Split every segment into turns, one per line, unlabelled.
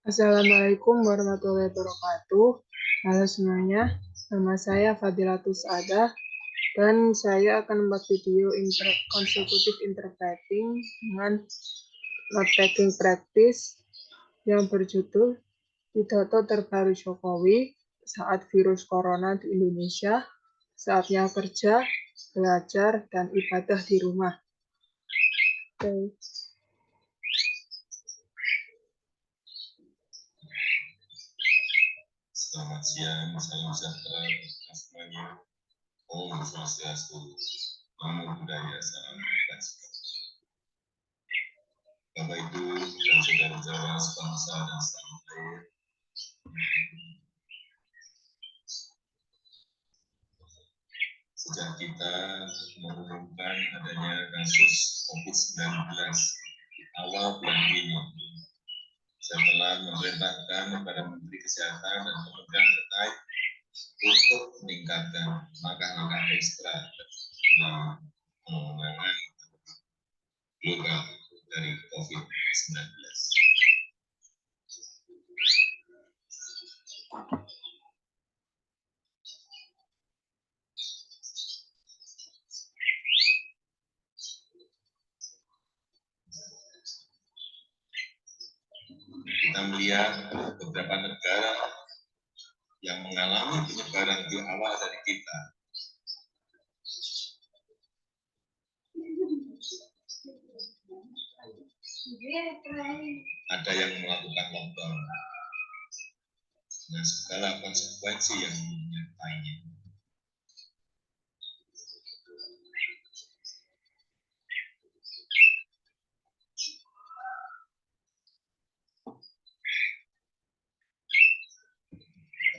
Assalamualaikum warahmatullahi wabarakatuh. Halo semuanya, nama saya Fadilatus Ada dan saya akan membuat video consecutive interpreting dengan note taking practice yang berjudul Pidato Terbaru Jokowi saat virus corona di Indonesia, saatnya kerja, belajar, dan ibadah di rumah. Oke.
Selamat siang, salam sejahtera untuk semuanya. Om Swastiastu, Namo Buddhaya, salam kebajikan. Bapak Ibu dan saudara-saudara sebangsa dan setanah air, sejak kita mengumumkan adanya kasus COVID-19 awal bulan ini, saya telah memerintahkan kepada Menteri Kesehatan dan Kementerian terkait untuk meningkatkan langkah-langkah ekstra dalam penanganan global dari COVID-19. Kita melihat beberapa negara yang mengalami penyebaran di awal dari kita. Ada yang melakukan lockdown dengan segala konsekuensi yang menyertainya.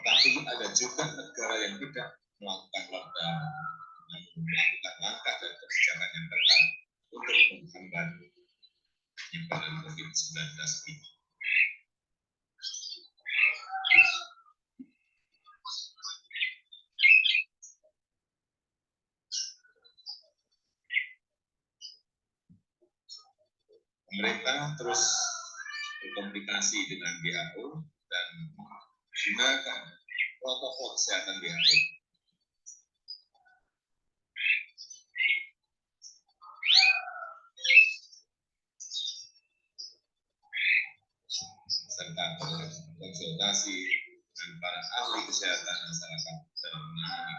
Tetapi ada juga negara yang tidak melakukan lockdown, namun melakukan langkah dan kebijakan yang ketat untuk menghambat penyebaran COVID-19 ini. Pemerintah terus berkomunikasi dengan WHO dan menggunakan protokol kesehatan WHO. Serta berkonsultasi dengan para ahli kesehatan masyarakat dalam menangani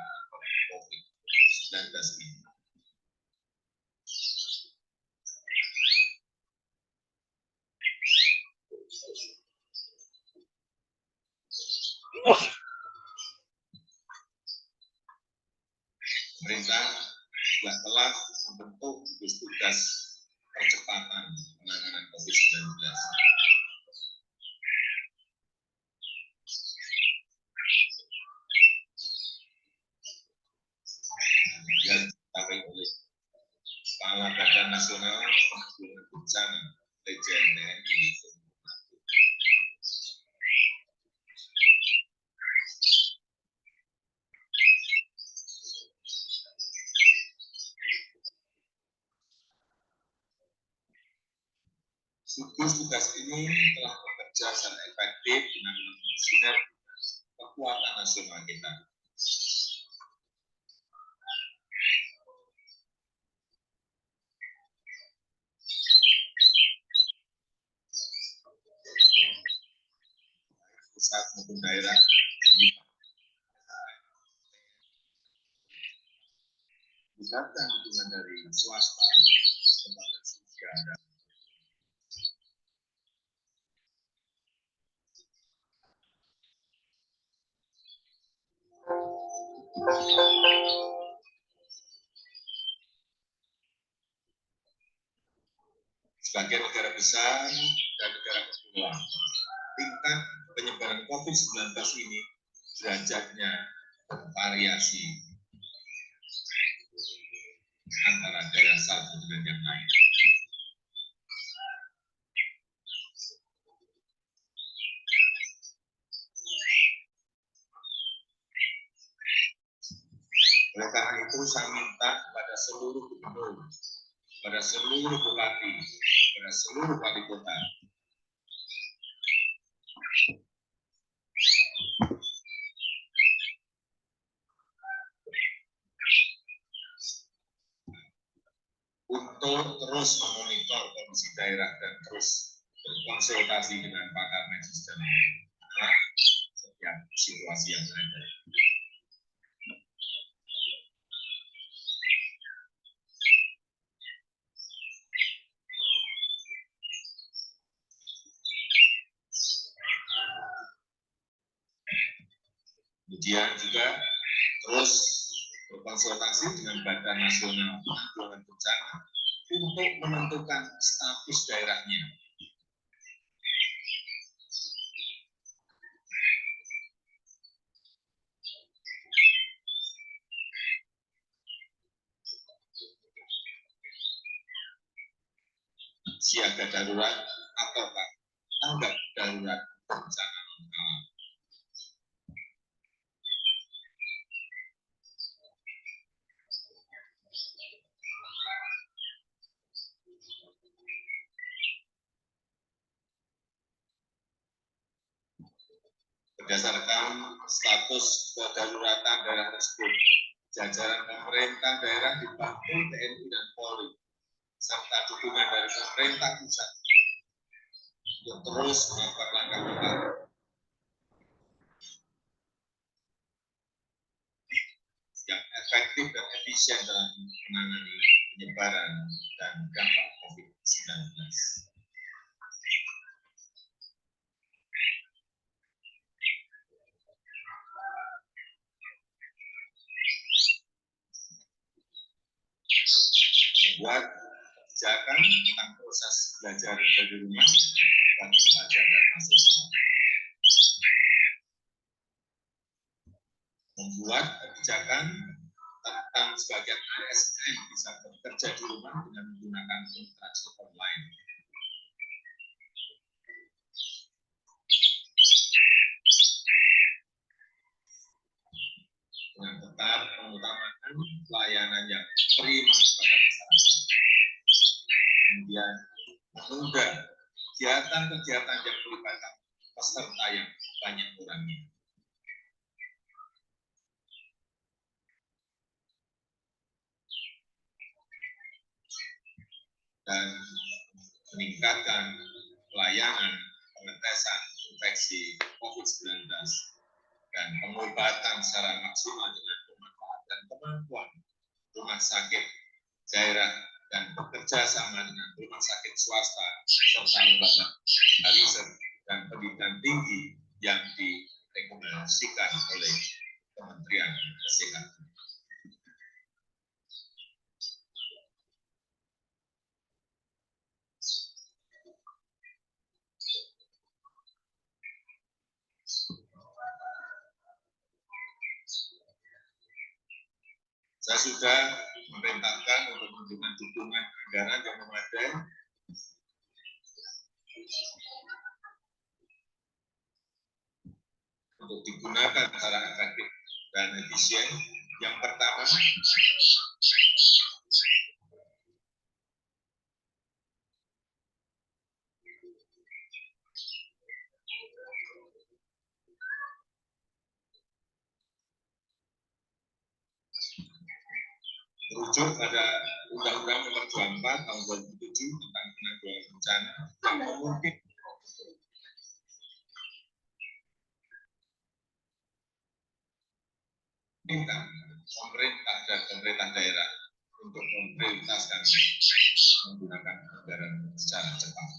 COVID-19 ini. Pemerintah juga telah membentuk gugus tugas percepatan penanganan COVID-19. Yang diketahui oleh Kepala Badan Nasional Penanggulangan Bencana (TNI). Gugus tugas ini telah bekerja secara efektif dengan mensinergikan kekuatan nasional kita. Pusat maupun daerah melibatkan dukungan dari swasta, lembaga sosial, dan sebagai negara besar dan negara kepulauan, tingkat penyebaran COVID-19 ini derajatnya variasi antara daerah satu dengan yang lain. Oleh karena itu, saya minta kepada seluruh gubernur, kepada seluruh bupati, kepada seluruh wali kota, terus memonitor kondisi daerah dan terus berkonsultasi dengan pakar medis dan anak setiap situasi yang ada. Kemudian juga terus berkonsultasi dengan Badan Nasional Penanggulangan Bencana untuk menentukan status daerahnya. Siaga darurat atau tanggap darurat bencana alam. Berdasarkan status kedaruratan daerah tersebut, jajaran pemerintah daerah dibantu TNI dan Polri serta dukungan dari pemerintah pusat untuk terus melakukan langkah-langkah yang efektif dan efisien dalam menangani penyebaran dan dampak COVID-19. Membuat kebijakan tentang proses belajar dari rumah bagi pelajar dan mahasiswa. Membuat kebijakan tentang sebagian ASN bisa bekerja di rumah dengan menggunakan interaksi online. Dengan tetap mengutamakan pelayanan yang prima kepada masyarakat. Kemudian menunda kegiatan-kegiatan yang melibatkan peserta yang banyak orangnya. Dan meningkatkan pelayanan pengetesan infeksi COVID-19 dan pengobatan secara maksimal dengan pemanfaatan kemampuan rumah sakit daerah dan bekerja sama dengan rumah sakit swasta serta lembaga riset dan pendidikan tinggi yang direkomendasikan oleh Kementerian Kesehatan. Saya sudah memerintahkan untuk memberikan dukungan anggaran yang memadai untuk digunakan secara efektif dan efisien. Yang pertama, merujuk pada Undang-Undang Nomor 24 Tahun 2007 tentang penanggulangan bencana yang memungkinkan pemerintah dan pemerintah daerah untuk memprioritaskan menggunakan anggaran secara cepat.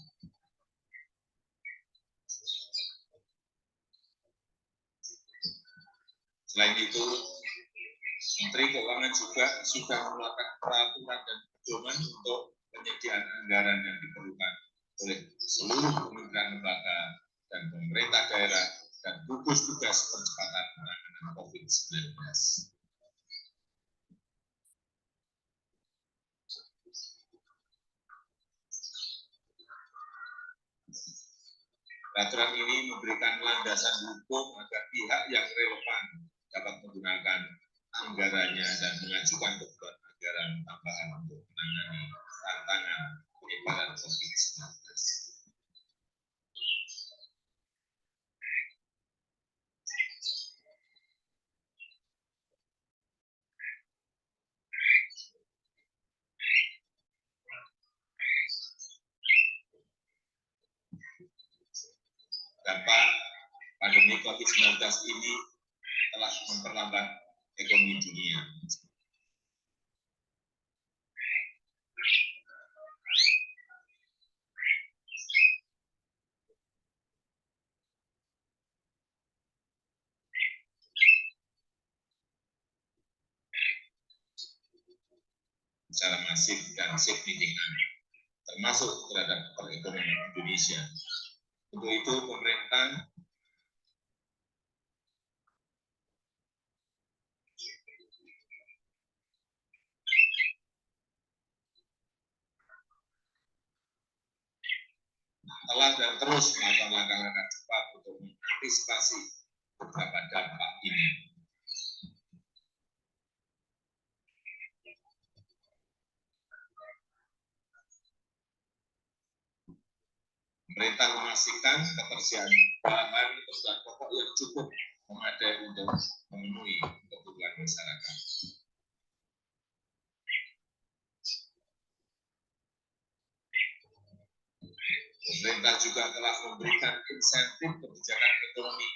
Selain itu, Menteri Keuangan juga sudah mengeluarkan peraturan dan pedoman untuk penyediaan anggaran yang diperlukan oleh seluruh kementerian lembaga dan pemerintah daerah dan gugus tugas percepatan penanganan COVID-19. Peraturan ini memberikan landasan hukum agar pihak yang relevan dapat menggunakan anggarannya dan mengajukan kebutuhan anggaran tambahan untuk menangani tantangan penyebaran COVID-19. dampak pandemi COVID-19 ini telah memperlambat ekonomi dunia. Secara masif dan signifikan, termasuk terhadap perekonomian Indonesia. Untuk itu, pemerintah telah dan terus melakukan langkah-langkah cepat untuk mengantisipasi beberapa dampak ini. Pemerintah memastikan ketersediaan bahan kebutuhan pokok yang cukup memadai untuk memenuhi kebutuhan masyarakat. Pemerintah juga telah memberikan insentif kebijakan ekonomi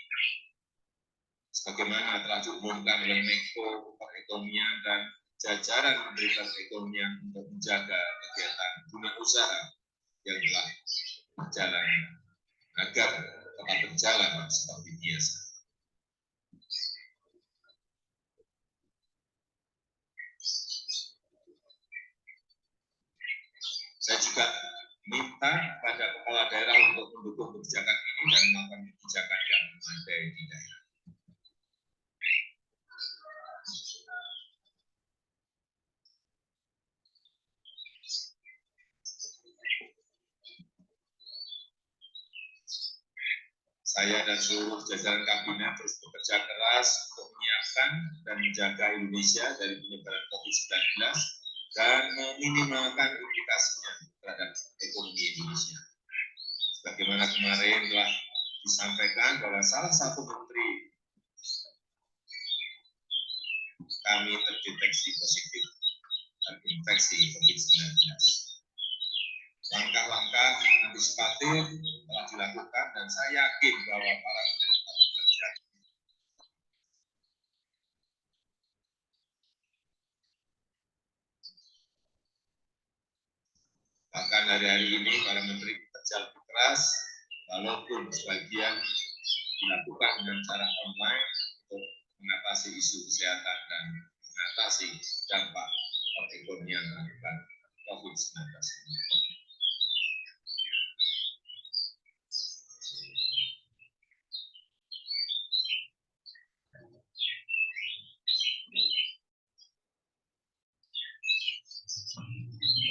sebagaimana telah diumumkan oleh Menko Perekonomian dan jajaran Menteri Perekonomian untuk menjaga kegiatan dunia usaha yang telah berjalan agar tetap berjalan seperti biasa. Saya juga minta pada kepala daerah untuk mendukung kebijakan ini dan melakukan kebijakan yang memadai di daerah. Saya dan seluruh jajaran kabinet terus bekerja keras untuk menyiapkan dan menjaga Indonesia dari penyebaran COVID-19 dan meminimalkan implikasinya terhadap ekonomi Indonesia. Sebagaimana kemarin telah disampaikan bahwa salah satu menteri kami terdeteksi positif terinfeksi COVID-19. Langkah-langkah antisipatif telah dilakukan dan saya yakin bahwa para menteri tetap bekerja. Bahkan hari-hari ini para menteri bekerja lebih keras, walaupun sebagian dilakukan dengan cara online untuk mengatasi isu kesehatan dan mengatasi dampak perekonomian akibat COVID-19 ini.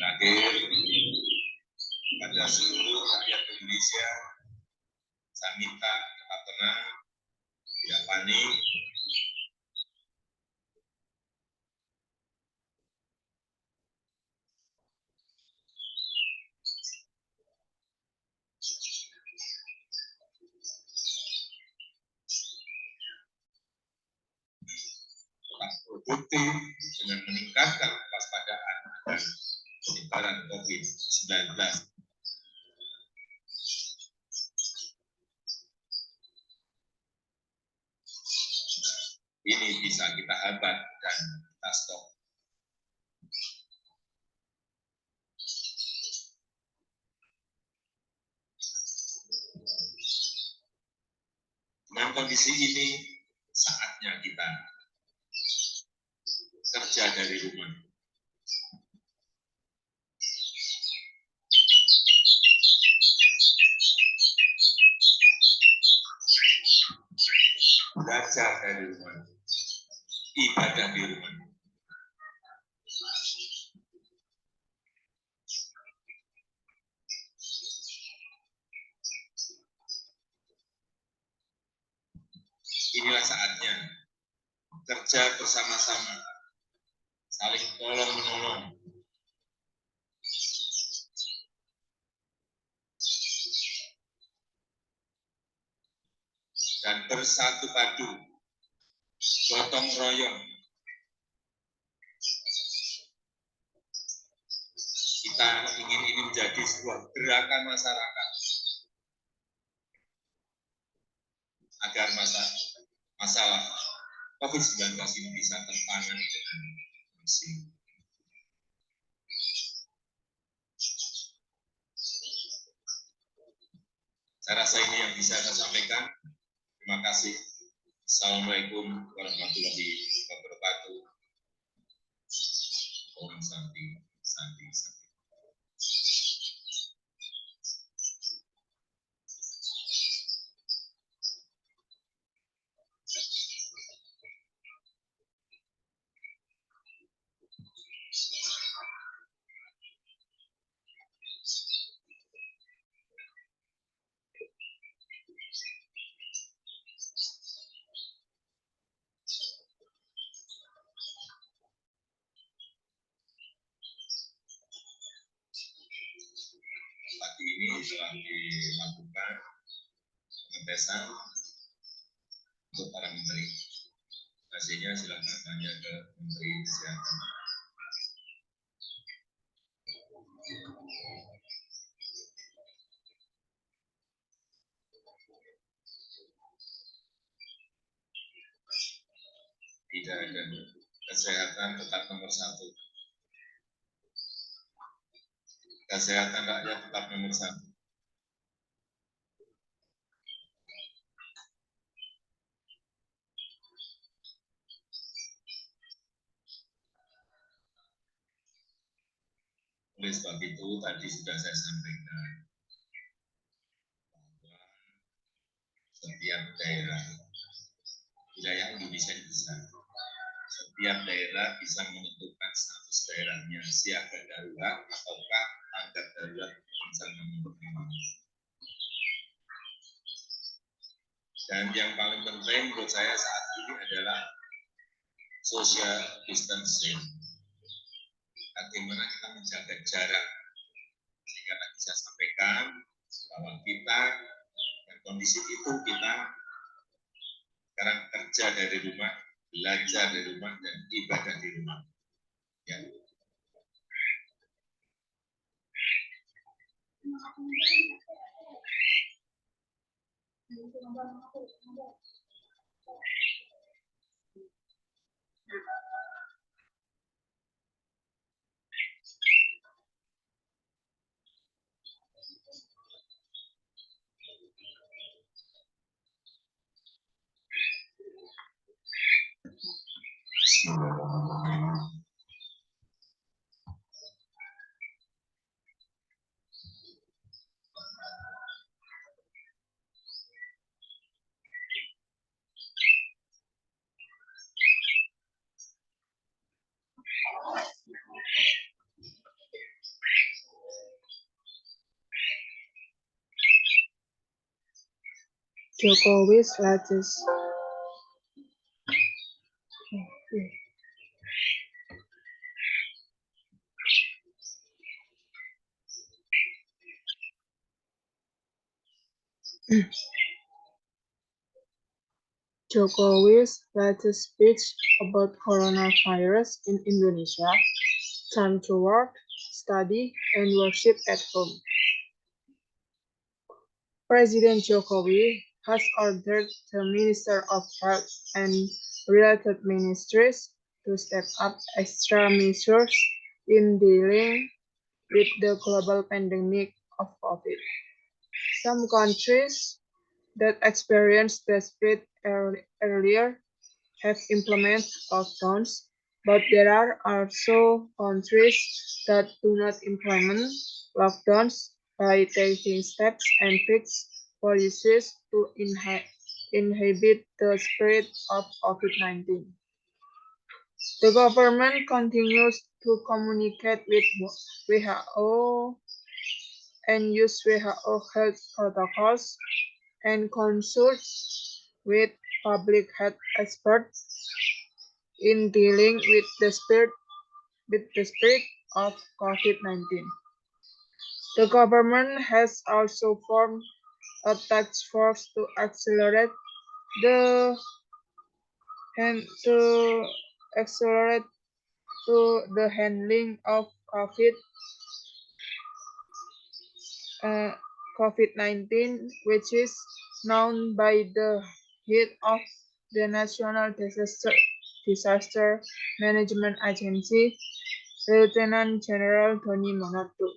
Terakhir, pada seluruh rakyat Indonesia, saya minta tetap tenang, tidak panik, tetap produktif dengan meningkatkan kewaspadaan akan penyebaran COVID-19. Ini bisa kita hambat dan kita stop. Dengan kondisi ini, saatnya kita kerja dari rumah. Belajar dari rumah. Ibadah di rumah. Inilah saatnya kerja bersama-sama, saling tolong-menolong, dan bersatu padu, gotong royong. Kita ingin ini menjadi sebuah gerakan masyarakat agar masalah COVID-19 ini bisa tertangani dengan maksimal. Saya rasa ini yang bisa saya sampaikan. Terima kasih. Assalamualaikum warahmatullahi wabarakatuh. Om Santi, Santi, Santi. Pagi ini telah dilakukan pengetesan untuk para menteri. Hasilnya silakan tanya ke Menteri Kesehatan. Tidak ada. Kesehatan tetap nomor 1. Kesehatan rakyat tetap nomor 1. Oleh sebab itu tadi sudah saya sampaikan bahwa setiap daerah, wilayah Indonesia besar, setiap daerah bisa menentukan status daerahnya siaga darurat ataukah tanggap darurat bencana menurut memang. Dan yang paling penting menurut saya saat ini adalah social distancing. Bagaimana kita menjaga jarak, sehingga tadi saya sampaikan bahwa kita dan kondisi itu kita sekarang kerja dari rumah, belajar dari rumah, dan ibadah di rumah. Ya.
Jokowi's latest Jokowi's latest speech about coronavirus in Indonesia: time to work, study, and worship at home. President Jokowi has ordered the Minister of Health and related ministries to step up extra measures in dealing with the global pandemic of COVID. Some countries that experienced the spread earlier have implemented lockdowns, but there are also countries that do not implement lockdowns by taking steps and fixed policies to inhibit the spread of COVID-19. The government continues to communicate with WHO and use WHO health protocols and consult with public health experts in dealing with the spread of COVID-19. The government has also formed a task force to accelerate the handling of COVID-19, which is known by the head of the National Disaster Management Agency, Lieutenant General Tony Monardo.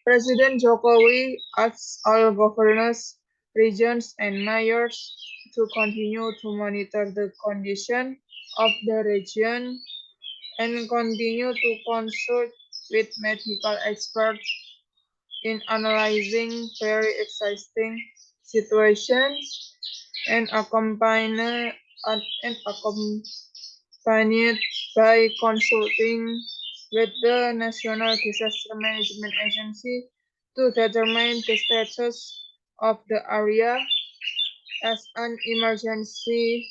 President Jokowi asks all governors, regions, and mayors to continue to monitor the condition of the region and continue to consult with medical experts in analyzing very existing situations and accompanied by consulting with the National Disaster Management Agency to determine the status of the area as an emergency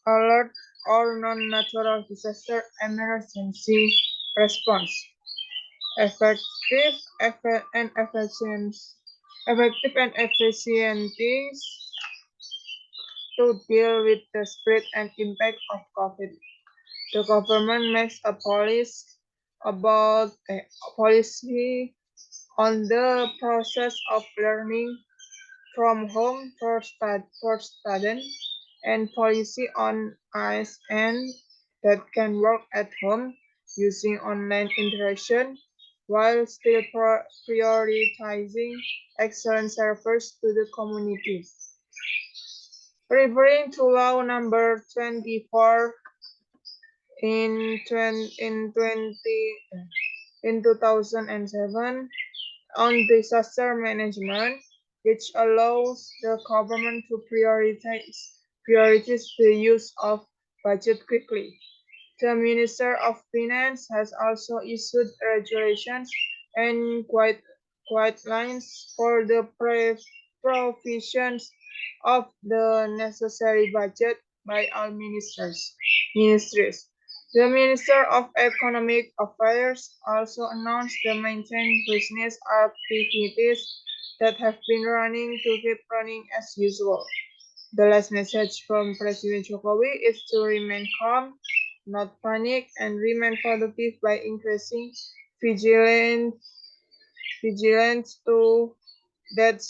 alert or non-natural disaster emergency response. Effective and efficient to deal with the spread and impact of COVID. The government makes a policy on the process of learning from home for students and policy on ISN that can work at home using online interaction while still prioritizing excellent service to the community. Referring to Law Number 24 in 2007 on disaster management, which allows the government to prioritize the use of budget quickly. The Minister of Finance has also issued regulations and guidelines for the provisions of the necessary budget by all ministries. The Minister of Economic Affairs also announced the maintained business activities that have been running to keep running as usual. The last message from President Jokowi is to remain calm, not panic, and remain productive by increasing vigilance to that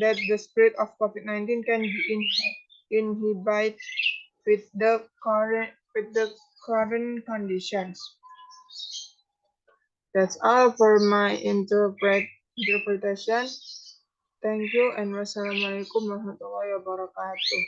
the spread of COVID-19 can be inhibited with the current conditions. That's all for my interpretation. Thank you and wassalamualaikum warahmatullahi wabarakatuh.